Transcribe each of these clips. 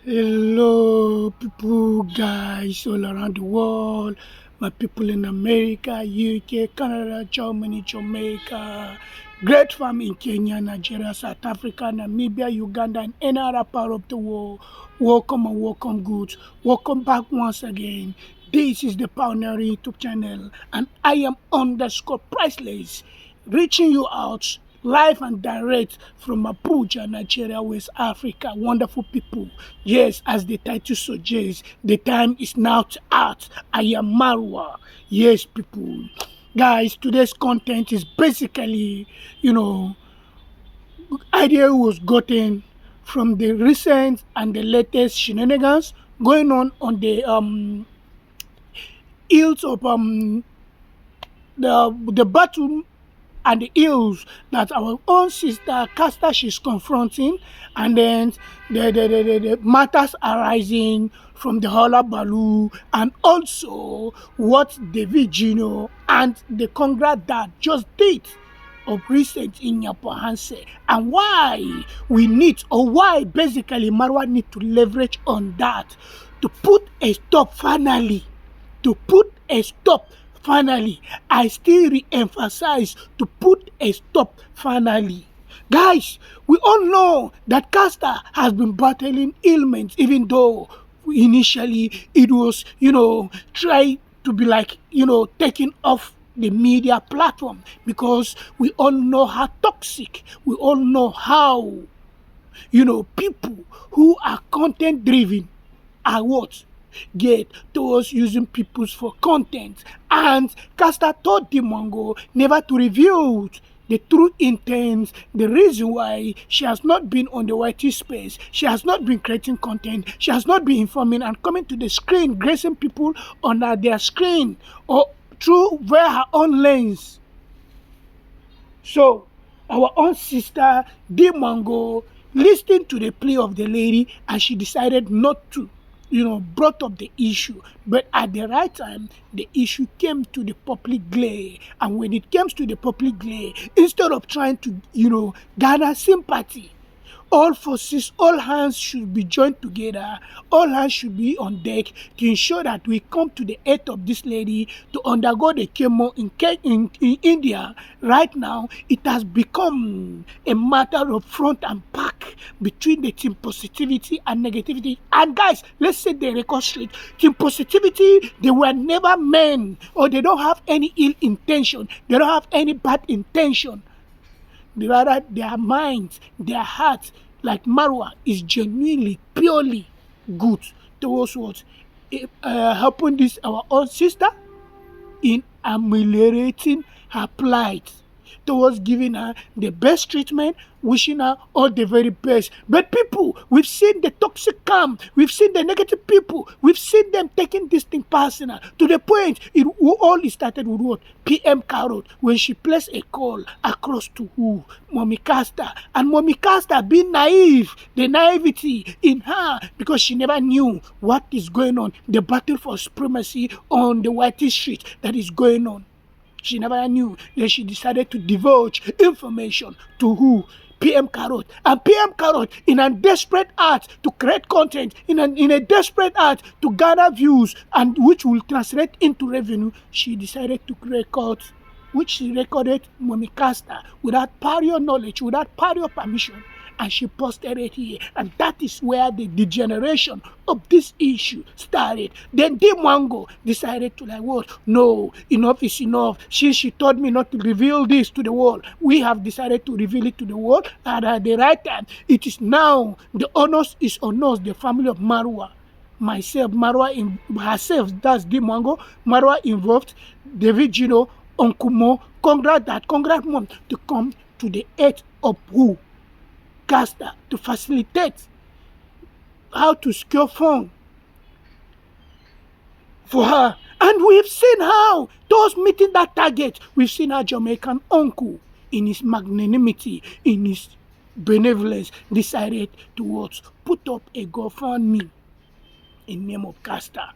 Hello, people, guys all around the world. My people in America, UK, Canada, Germany, Jamaica, Great Farm in Kenya, Nigeria, South Africa, Namibia, Uganda, and any other part of the world. Welcome and welcome, goods. Welcome back once again. This is the Pioneer YouTube channel, and I am underscore priceless, reaching you out live and direct from Abuja, Nigeria, West Africa. Wonderful people. Yes, as the title suggests, the time is now to act. I am Marwa. Yes, people. Guys, today's content is basically, you know, idea was gotten from the recent and the latest shenanigans going on the hills of the battle and the ills that our own sister Casta she's confronting, and then the matters arising from the Hola Balu, and also what Davy Jnr. and the Congrats that just did of recent in Yapohanse, and why we need, or why basically Marwa need to leverage on that to put a stop finally, to put a stop finally. I still re-emphasize, to put a stop finally. Guys, we all know that Casta has been battling ailments, even though initially it was, try to be like, taking off the media platform, because we all know how toxic, we all know how, people who are content driven are what? Get towards using peoples for content. And Casta told Dimongo never to reveal the true intent, the reason why she has not been on the YT space, she has not been creating content, she has not been informing and coming to the screen, gracing people on their screen or through via her own lens. So our own sister Dimongo listened to the plea of the lady, and she decided not to, brought up the issue. But at the right time, the issue came to the public glare. And when it comes to the public glare, instead of trying to, gather sympathy, all forces, all hands should be joined together. All hands should be on deck to ensure that we come to the aid of this lady to undergo the chemo in India. Right now, it has become a matter of front and back between the team positivity and negativity. And guys, let's set the record straight. Team positivity, they were never men, or they don't have any ill intention. They don't have any bad intention. Rather, their minds, their hearts, like Marwa, is genuinely, purely good towards what? Helping this our own sister in ameliorating her plight, towards giving her the best treatment, wishing her all the very best. But people, we've seen the toxic camp, we've seen the negative people, we've seen them taking this thing personal to the point it all started with what? PM Carrot, when she placed a call across to who? Mommy Casta. And Mommy Casta being naive, the naivety in her, because she never knew what is going on, the battle for supremacy on the whitey street that is going on. She never knew. Then she decided to divulge information to who? PM Carrot. And PM Carrot, in a desperate act to create content, in a desperate act to gather views, and which will translate into revenue, she decided to record, which she recorded Mommy Casta without prior knowledge, without prior permission. And she posted it here, and that is where the degeneration of this issue started. Then Dimongo decided to like, what? No, enough is enough. She told me not to reveal this to the world. We have decided to reveal it to the world, and at the right time, it is now the onus is on us, the family of Marwa. Myself, Marwa in herself, that's Dimongo, Marwa involved, Davy Jnr, Uncle Mo, Congrats Mom, to come to the aid of who? Casta, to facilitate how to secure funds for her. And we've seen how those meeting that target, we've seen our Jamaican uncle in his magnanimity, in his benevolence, decided to what? Put up a GoFundMe in name of Casta.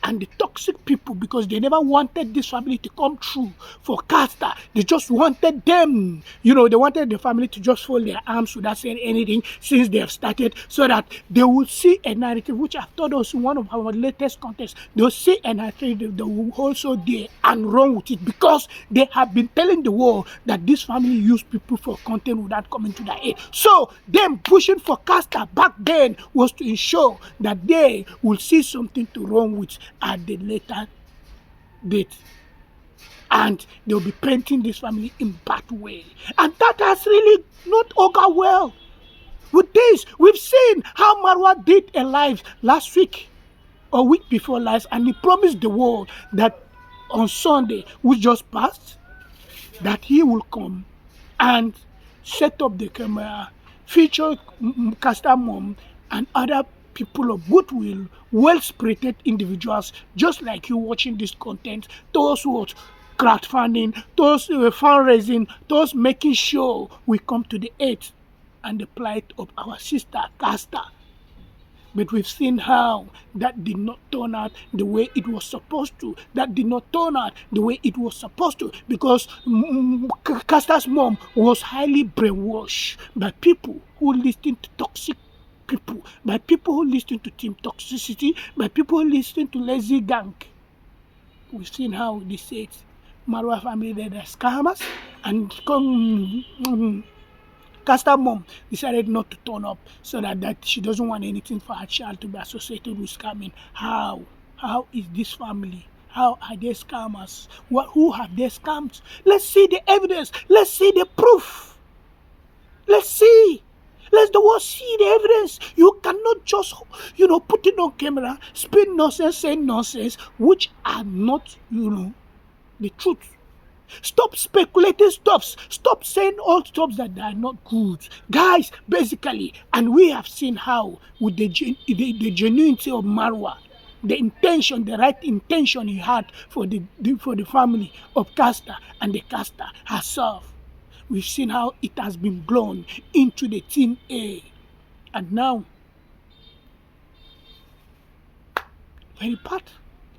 and the toxic people, because they never wanted this family to come true for Castor. They just wanted them, they wanted the family to just fold their arms without saying anything since they have started, so that they will see a narrative, which I've told us in one of our latest contests. They'll see a narrative, they will also there and run with it, because they have been telling the world that this family used people for content without coming to their aid. So them pushing for Castor back then was to ensure that they will see something to run with at the later date, and they'll be painting this family in bad way, and that has really not augured well. With this, we've seen how Marwa did a live last week or week before last, and he promised the world that on Sunday, which just passed, that he will come and set up the camera, feature Castor mom and other people of goodwill, well-spirited individuals, just like you watching this content, those who are crowdfunding, those fundraising, those making sure we come to the aid and the plight of our sister Castor. But we've seen how that did not turn out the way it was supposed to. That did not turn out the way it was supposed to, because Castor's mom was highly brainwashed by people who listen to toxic people, by people who listen to team toxicity, by people who listen to lazy gang. We've seen how they said Marwa family, they're scammers, and Castor mom decided not to turn up, so that she doesn't want anything for her child to be associated with scamming. How is this family? How are they scammers? Who have they scammed? Let's see the evidence. Let's see the proof. Let's see. Let the world see the evidence. You cannot just, put it on camera, spin nonsense, say nonsense, which are not, the truth. Stop speculating stuffs. Stop saying all stuffs that are not good. Guys, basically, and we have seen how with the genuinity of Marwa, the intention, the right intention he had for the family of Castor and the Castor herself. We've seen how it has been blown into the thin air. And now, very bad.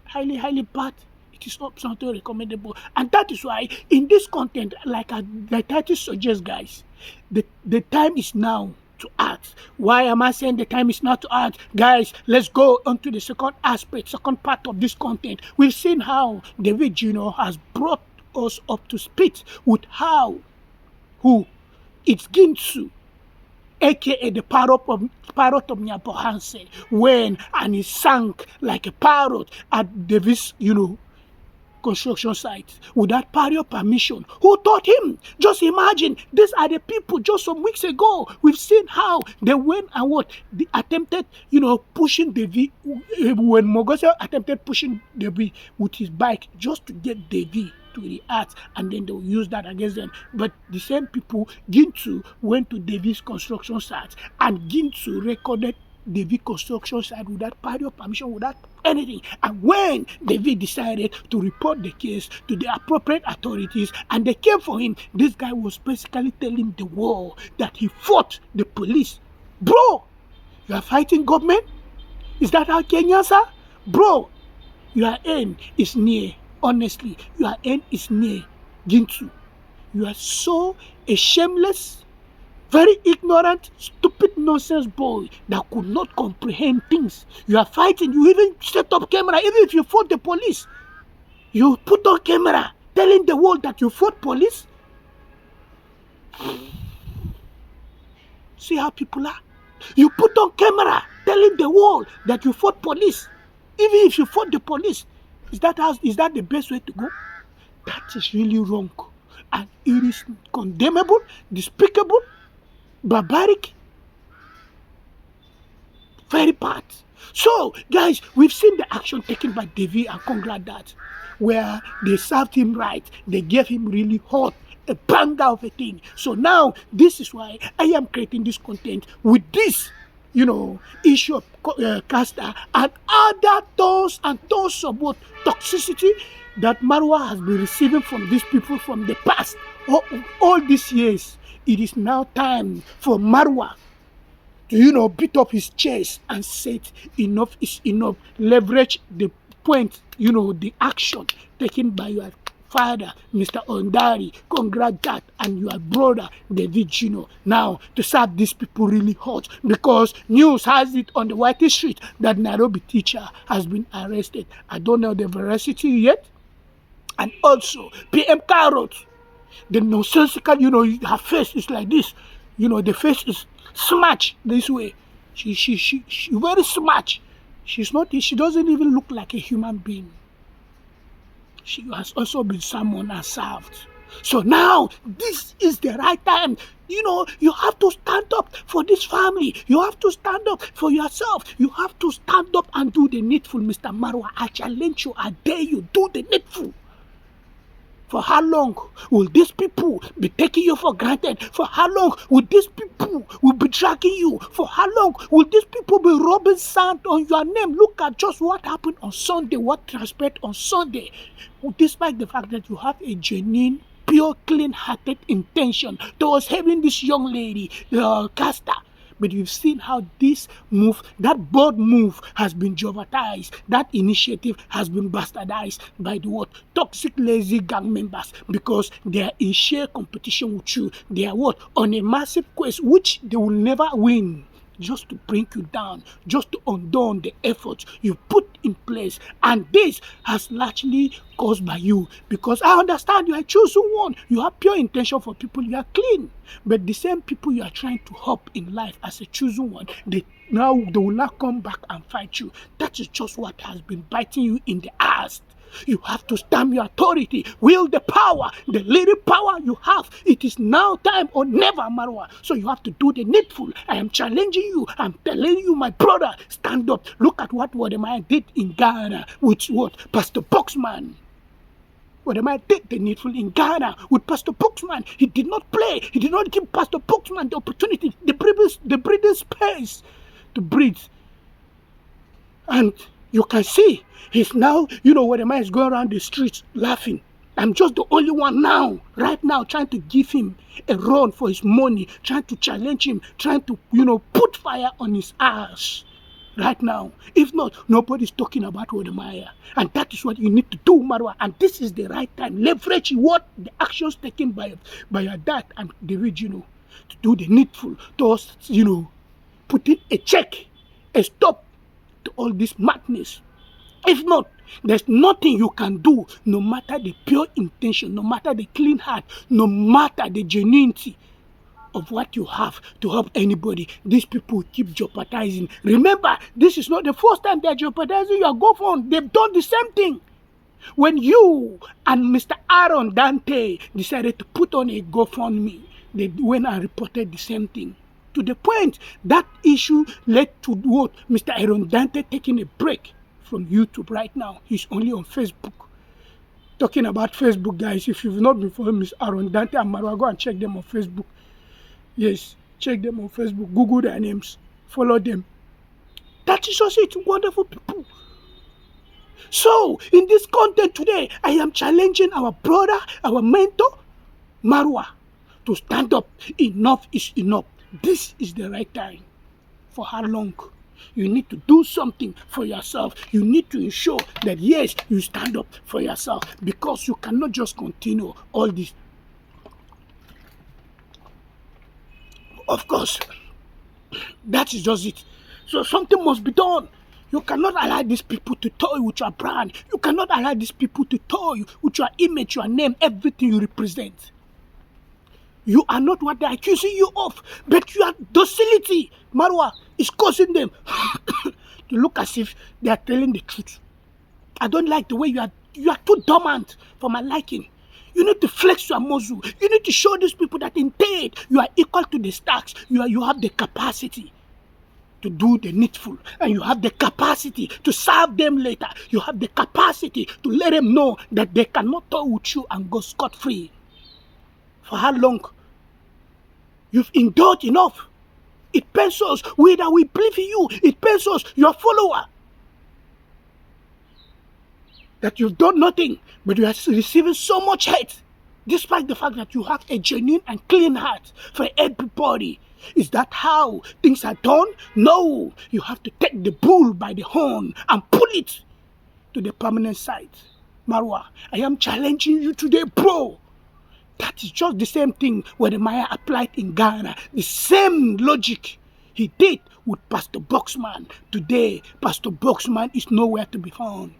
Highly, highly bad. It is not something recommendable. And that is why in this content, like the title suggests, guys, the time is now to act. Why am I saying the time is now to act? Guys, let's go on to the second aspect, second part of this content. We've seen how Davy Jnr. has brought us up to speed with it's GINTU, aka the parrot of Nyabohanse, and he sank like a parrot at Davy's, construction site without prior permission. Who taught him? Just imagine, these are the people just some weeks ago. We've seen how they went and they attempted, pushing Davy, when Mogose attempted pushing Davy with his bike just to get Davy to react, and then they'll use that against them. But the same people, GINTU, went to Davy's construction site, and GINTU recorded Davy construction site without prior permission, without anything. And when Davy decided to report the case to the appropriate authorities and they came for him, this guy was basically telling the world that he fought the police. Bro, you are fighting government? Is that how Kenyans are? Bro, your end is near. Honestly, your end is near, GINTU. You are so a shameless, very ignorant, stupid nonsense boy that could not comprehend things. You are fighting. You even set up camera. Even if you fought the police, you put on camera telling the world that you fought police. See how people are. You put on camera telling the world that you fought police. Even if you fought the police, is that the best way to go? That is really wrong, and it is condemnable, despicable, barbaric, very bad. So, guys, we've seen the action taken by Davy and Congrats that, where they served him right. They gave him really hot, a banger of a thing. So now, this is why I am creating this content with this, issue of Castor and other tons and tons of what toxicity that Marwa has been receiving from these people from the past, all these years. It is now time for Marwa to, beat up his chest and say enough is enough. Leverage the point, the action taken by your father, Mr. Ondari, congrats that, and your brother, Davy Jnr. Now, to serve these people really hot because news has it on the White Street that Nairobi teacher has been arrested. I don't know the veracity yet. And also, PM Carrot, the nonsensical, her face is like this. The face is smashed this way. She very smashed. She doesn't even look like a human being. She has also been summoned and served. So now, this is the right time. You have to stand up for this family. You have to stand up for yourself. You have to stand up and do the needful, Mr. Marwa. I challenge you, I dare you, do the needful. For how long will these people be taking you for granted? For how long will these people be dragging you? For how long will these people be rubbing sand on your name? Look at just what happened on Sunday, what transpired on Sunday. Despite the fact that you have a genuine, pure, clean-hearted intention towards having this young lady, Caster. But you've seen how this move, that bold move, has been jeopardized. That initiative has been bastardized by the what? Toxic, lazy gang members, because they are in sheer competition with you. They are what? On a massive quest which they will never win. Just to bring you down, just to undo the efforts you put in place. And this has largely caused by you, because I understand you are choosing one. You have pure intention for people, you are clean. But the same people you are trying to help in life as a chosen one, they will not come back and fight you. That is just what has been biting you in the ass. You have to stamp your authority, wield the power, the little power you have. It is now time or never, Marwa. So you have to do the needful. I am challenging you. I'm telling you, my brother, stand up. Look at what Wodemaya did in Ghana with what? Pastor Boxman. Wodemaya did the needful in Ghana with Pastor Boxman. He did not play. He did not give Pastor Boxman the opportunity, the breathing space to breathe. And you can see he's now, where the man is going around the streets laughing. I'm just the only one now, right now, trying to give him a run for his money, trying to challenge him, trying to, put fire on his ass right now. If not, nobody's talking about Wodemaya. And that is what you need to do, Marwa. And this is the right time. Leverage what the actions taken by your dad and Davy Jnr. to do the needful, towards, putting a check, a stop to all this madness. If not, there's nothing you can do, no matter the pure intention, no matter the clean heart, no matter the genuinity of what you have to help anybody. These people keep jeopardizing. Remember, this is not the first time they're jeopardizing your GoFund. They've done the same thing. When you and Mr. Aaron Dante decided to put on a GoFundMe, they went and reported the same thing. To the point that issue led to what? Mr. Aaron Dante taking a break from YouTube right now. He's only on Facebook. Talking about Facebook, guys, if you've not been following Mr. Aaron Dante and Marwa, go and check them on Facebook. Yes, check them on Facebook. Google their names. Follow them. That is just it. Wonderful people. So, in this content today, I am challenging our brother, our mentor, Marwa, to stand up. Enough is enough. This is the right time. For how long? You need to do something for yourself. You need to ensure that, yes, you stand up for yourself, because you cannot just continue all this. Of course, that is just it. So something must be done. You cannot allow these people to toy with your brand. You cannot allow these people to toy with your image, your name, everything you represent. You are not what they're accusing you of, but your docility, Marwa, is causing them to look as if they are telling the truth. I don't like the way you are too dormant for my liking. You need to flex your muscle. You need to show these people that indeed you are equal to the stacks. You have the capacity to do the needful, and you have the capacity to serve them later. You have the capacity to let them know that they cannot toy with you and go scot-free. For how long? You've endured enough. It pains us whether we believe in you. It pains us, your follower, that you've done nothing, but you are receiving so much hate, despite the fact that you have a genuine and clean heart for everybody. Is that how things are done? No, you have to take the bull by the horn and pull it to the permanent site. Marwa, I am challenging you today, bro. That is just the same thing where the Maya applied in Ghana. The same logic he did with Pastor Boxman. Today, Pastor Boxman is nowhere to be found.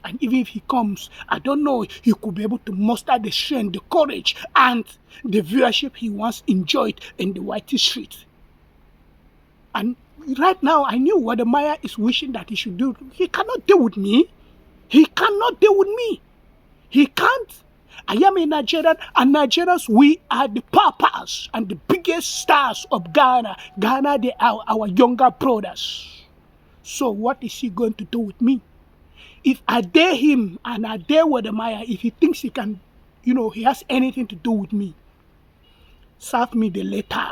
And even if he comes, I don't know, he could be able to muster the strength, the courage, and the viewership he once enjoyed in the Whitey Street. And right now, I knew what the Maya is wishing that he should do. He cannot deal with me. He cannot deal with me. He can't. I am a Nigerian, and Nigerians, we are the papas and the biggest stars of Ghana. Ghana, they are our younger brothers. So what is he going to do with me? If I dare him and I dare Wadamaya, if he thinks he can, he has anything to do with me, serve me the letter.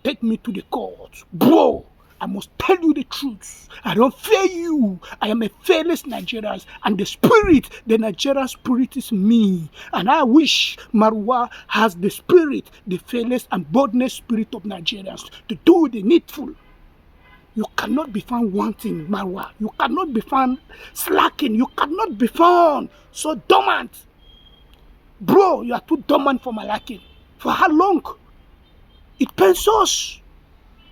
Take me to the court. Bro, I must tell you the truth. I don't fear you. I am a fearless Nigerian. And the Nigerian spirit is me. And I wish Marwa has the spirit, the fearless and boldness spirit of Nigerians to do the needful. You cannot be found wanting, Marwa. You cannot be found slacking. You cannot be found so dormant. Bro, you are too dormant for my liking. For how long? It pains us.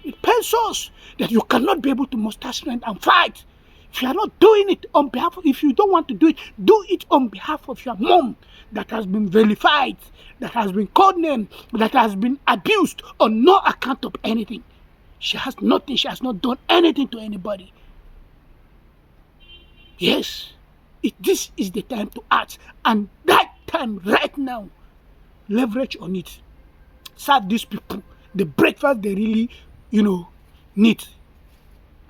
It pains us that you cannot be able to muster strength and fight. If you are not doing it on behalf if you don't want to do it on behalf of your mom that has been vilified, that has been called name, that has been abused on no account of anything. She has nothing. She has not done anything to anybody. Yes, this is the time to act. And that time right now, leverage on it. Serve these people the breakfast they really, need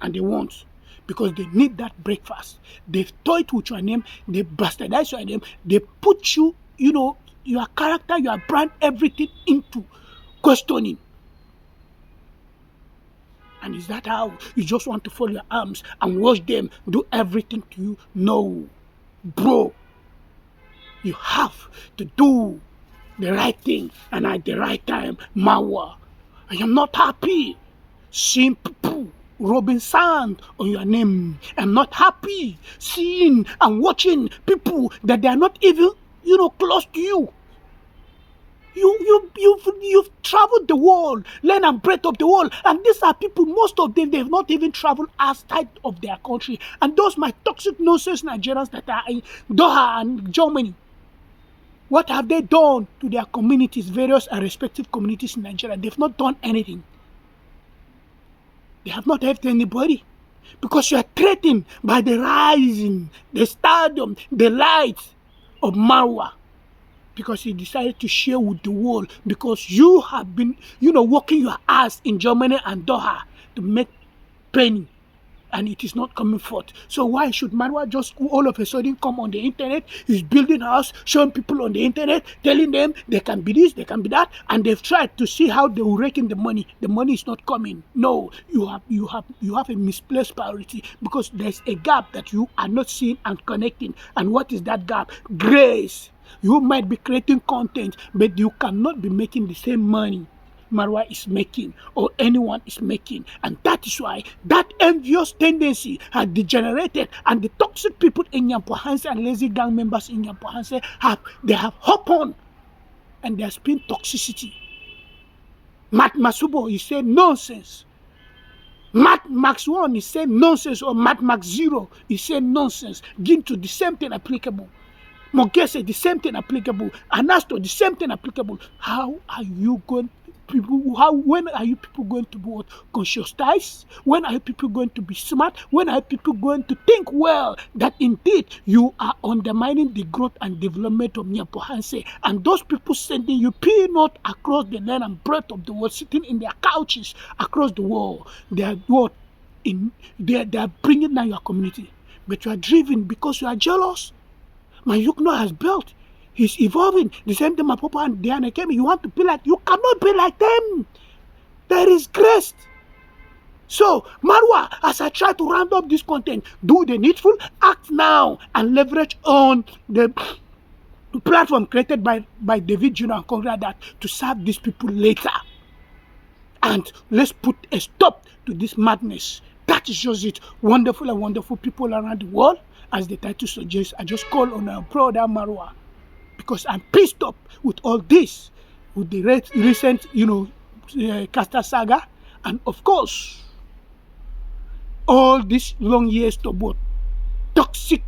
and they want. Because they need that breakfast. They've toyed with your name. They bastardize your name. They put you, your character, your brand, everything into questioning. And is that how you just want to fold your arms and watch them do everything to you? No. Bro, you have to do the right thing and at the right time. Marwa, I am not happy seeing people rubbing sand on your name. I'm not happy seeing and watching people that they are not even, close to you. You've traveled the world, length and breadth of the world, and these are people, most of them, they've not even traveled outside of their country. And those my toxic nonsense Nigerians that are in Doha and Germany, what have they done to their communities, various and respective communities in Nigeria? They've not done anything. They have not helped anybody. Because you are threatened by the rising, the stardom, the light of Marwa. Because he decided to share with the world. Because you have been, working your ass in Germany and Doha to make penny. And it is not coming forth. So why should Marwa just all of a sudden come on the internet? He's building a house, showing people on the internet, telling them they can be this, they can be that, and they've tried to see how they will rake in the money. The money is not coming. No, you have a misplaced priority because there's a gap that you are not seeing and connecting. And what is that gap? Grace. You might be creating content, but you cannot be making the same money Marwa is making or anyone is making. And that is why that envious tendency has degenerated, and the toxic people in Yampohanse and lazy gang members in Yampohanse have hopped on and there's been toxicity. Matt Masubo, he said nonsense. Matt Max 1, he said nonsense, or Matt Max 0, he said nonsense. GINTU, the same thing applicable. Mogese, the same thing applicable. Anasto, the same thing applicable. How are you going when are you people going to be conscious? When are you people going to be smart? When are you people going to think well that indeed you are undermining the growth and development of Nyapohanse? And those people sending you peanut across the land and breadth of the world, sitting in their couches across the world, they are bringing down your community. But you are driven because you are jealous. My Yukno has built. He's evolving. The same thing my Papa and Diana came. You want to be like, you cannot be like them. There is grace. So, Marwa, as I try to round up this content, do the needful, act now, and leverage on the platform created by Davy Jnr and Conrad that to serve these people later. And let's put a stop to this madness. That that is just it. Wonderful and wonderful people around the world. As the title suggests, I just call on our brother Marwa because I'm pissed up with all this, with the recent, Caster saga, and of course, all these long years to both toxic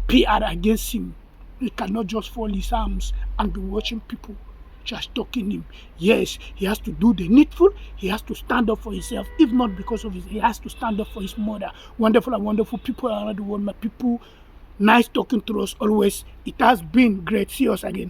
PR against him. He cannot just fold his arms and be watching people just talking him. Yes, he has to do the needful. He has to stand up for himself. If not because of his, he has to stand up for his mother. Wonderful and wonderful people around the world. My people, nice talking to us always. It has been great. See us again.